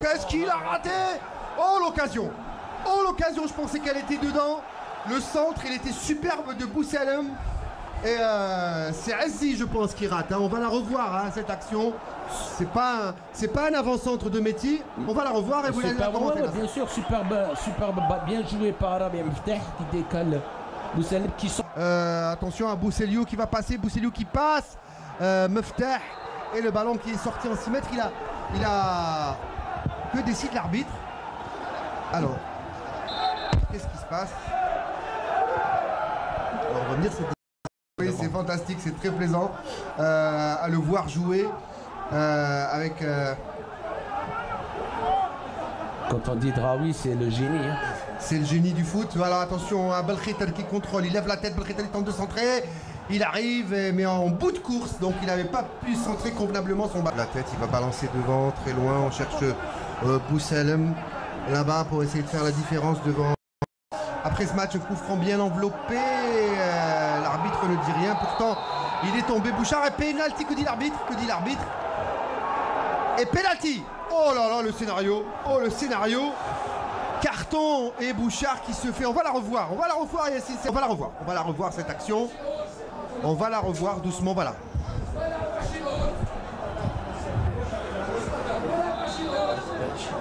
Qu'est-ce qu'il a raté? Oh l'occasion! Oh l'occasion, je pensais qu'elle était dedans. Le centre, il était superbe de Boussalem. Et c'est Azzi, je pense, qui rate. Hein. On va la revoir, hein, cette action. C'est pas un avant-centre de Métis. On va la revoir et vous allez la commenter. Bien sûr, superbe, bien joué par Arabi Mftah qui décale Boussalem qui sort. Attention à Bousseliou qui va passer, Bousseliou qui passe. Mftah et le ballon qui est sorti en 6 mètres. Il a que décide l'arbitre. Alors, qu'est-ce qui se passe? On va revenir. Oui, c'est fantastique, c'est très plaisant à le voir jouer avec. Quand on dit Draoui, c'est le génie. Hein. C'est le génie du foot. Voilà, attention à Belkhitel qui contrôle, il lève la tête, Belkhitel tente de centrer. Il arrive, mais en bout de course, donc il n'avait pas pu centrer convenablement son ballon. La tête, il va balancer devant, très loin. On cherche Boussalem là-bas pour essayer de faire la différence devant. Après ce match, un coup franc bien enveloppé. L'arbitre ne dit rien. Pourtant, il est tombé. Bouchard et pénalty. Que dit l'arbitre? Que dit l'arbitre? Et pénalty. Oh là là, le scénario. Oh, le scénario. Carton et Bouchard qui se fait. On va la revoir. On va la revoir. On va la revoir. On va la revoir cette action. On va la revoir doucement. Voilà.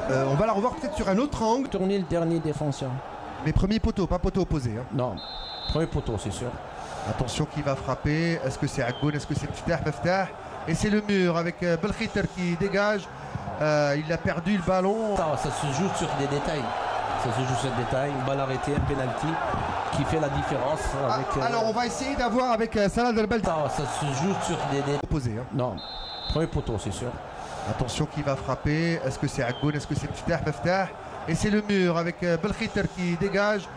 On va la revoir peut-être sur un autre angle. Tourner le dernier défenseur. Mais premier poteau, pas poteau opposé. Hein. Non, premier poteau, c'est sûr. Attention qui va frapper. Est-ce que c'est Agoun? Est-ce que c'est Mftah? Et c'est le mur avec Belkhitel qui dégage. Il a perdu le ballon. Ça se joue sur des détails. Ça se joue sur des détails. Une balle arrêtée, un penalty qui fait la différence. Avec, alors on va essayer d'avoir avec Salah Delbel. Ça se joue sur des détails. Opposé. Hein. Non, premier poteau, c'est sûr. Attention qui va frapper. Est-ce que c'est Agoun? Est-ce que c'est Mftah? Et c'est le mur avec Belkhitel qui dégage.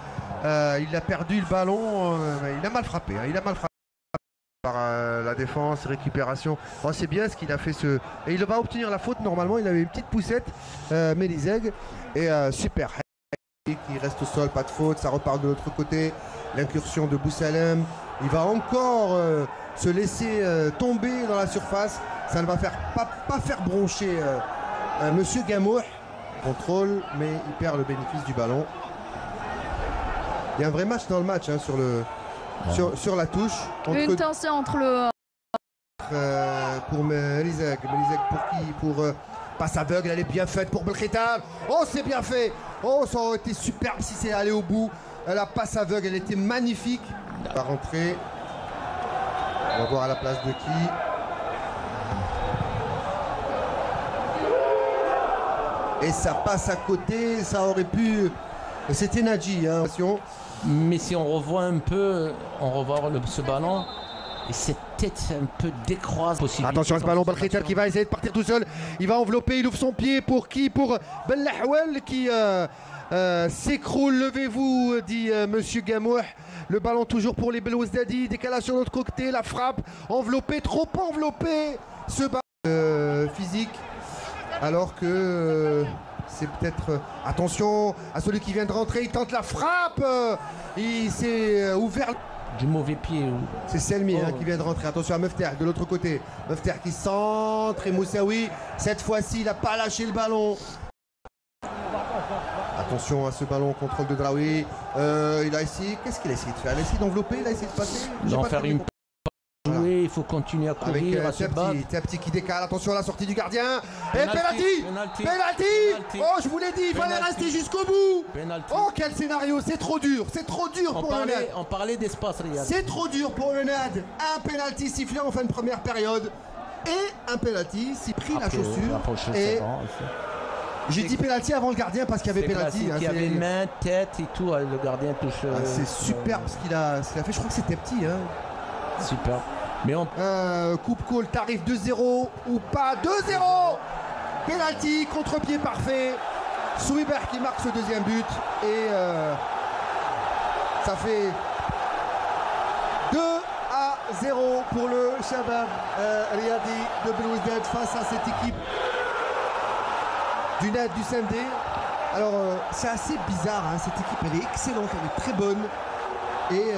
Il a perdu le ballon. Il a mal frappé. Hein. Il a mal frappé par la défense, récupération. Oh, c'est bien ce qu'il a fait. Et il va obtenir la faute. Normalement, il avait une petite poussette. Méliseg. Et super. Qui reste au sol, pas de faute. Ça repart de l'autre côté. L'incursion de Boussalem. Il va encore se laisser tomber dans la surface. Ça ne va pas faire broncher Monsieur Gamouh. Contrôle, mais il perd le bénéfice du ballon. Il y a un vrai match dans le match hein, sur la touche. Une tension entre le. Pour Méliseg. Méliseg pour qui? Pour passe aveugle, elle est bien faite pour Belkhitel. Oh, c'est bien fait. Oh, ça aurait été superbe si c'est allé au bout. La passe aveugle, elle était magnifique. Elle va rentrer. On va voir à la place de qui. Et ça passe à côté, ça aurait pu. C'était Nadji. Hein. Mais si on revoit un peu, on revoit ce ballon, et cette tête un peu décroise. Attention à ce ballon, Belkhitel qui va essayer de partir tout seul. Il va envelopper, il ouvre son pied pour qui? Pour Ben Lahouel qui s'écroule. Levez-vous, dit Monsieur Gamouh. Le ballon toujours pour les Belouizdadi. Décalage sur l'autre côté, la frappe. Enveloppé, trop enveloppé. Ce ballon physique. Alors que c'est peut-être... attention à celui qui vient de rentrer, il tente la frappe. Il s'est ouvert... Du mauvais pied. C'est Selmi qui vient de rentrer. Attention à Mftah de l'autre côté. Mftah qui centre et Moussaoui, cette fois-ci, il n'a pas lâché le ballon. Attention à ce ballon, contrôle de Draoui. Il a essayé... Qu'est-ce qu'il a essayé de faire? Il a essayé d'envelopper, il a essayé de passer. D'en faire une... Voilà. Oui, il faut continuer à courir, à se battre. Petit qui décale, attention à la sortie du gardien. Et penalty. Oh, je vous l'ai dit, il fallait rester jusqu'au bout. Penalty. Oh, quel scénario, c'est trop dur pour le NAD. On parlait d'espace, Riyad. C'est trop dur pour le NAD. Un penalty sifflé en fin de première période. Et un penalty, s'il pris la chaussure. Et j'ai dit penalty avant le gardien parce qu'il y avait penalty. Il y avait main, tête et tout, le gardien touche. C'est superbe ce qu'il a fait, je crois que c'était petit. Hein. Super. Mais on... coupe call, tarif 2-0 ou pas 2-0. Penalty, contre-pied parfait. Souibert qui marque ce deuxième but. Et ça fait 2-0 pour le Shabab Riyadi de Belouizdad face à cette équipe du NAD du CMD. Alors c'est assez bizarre, hein, cette équipe elle est excellente, elle est très bonne. Et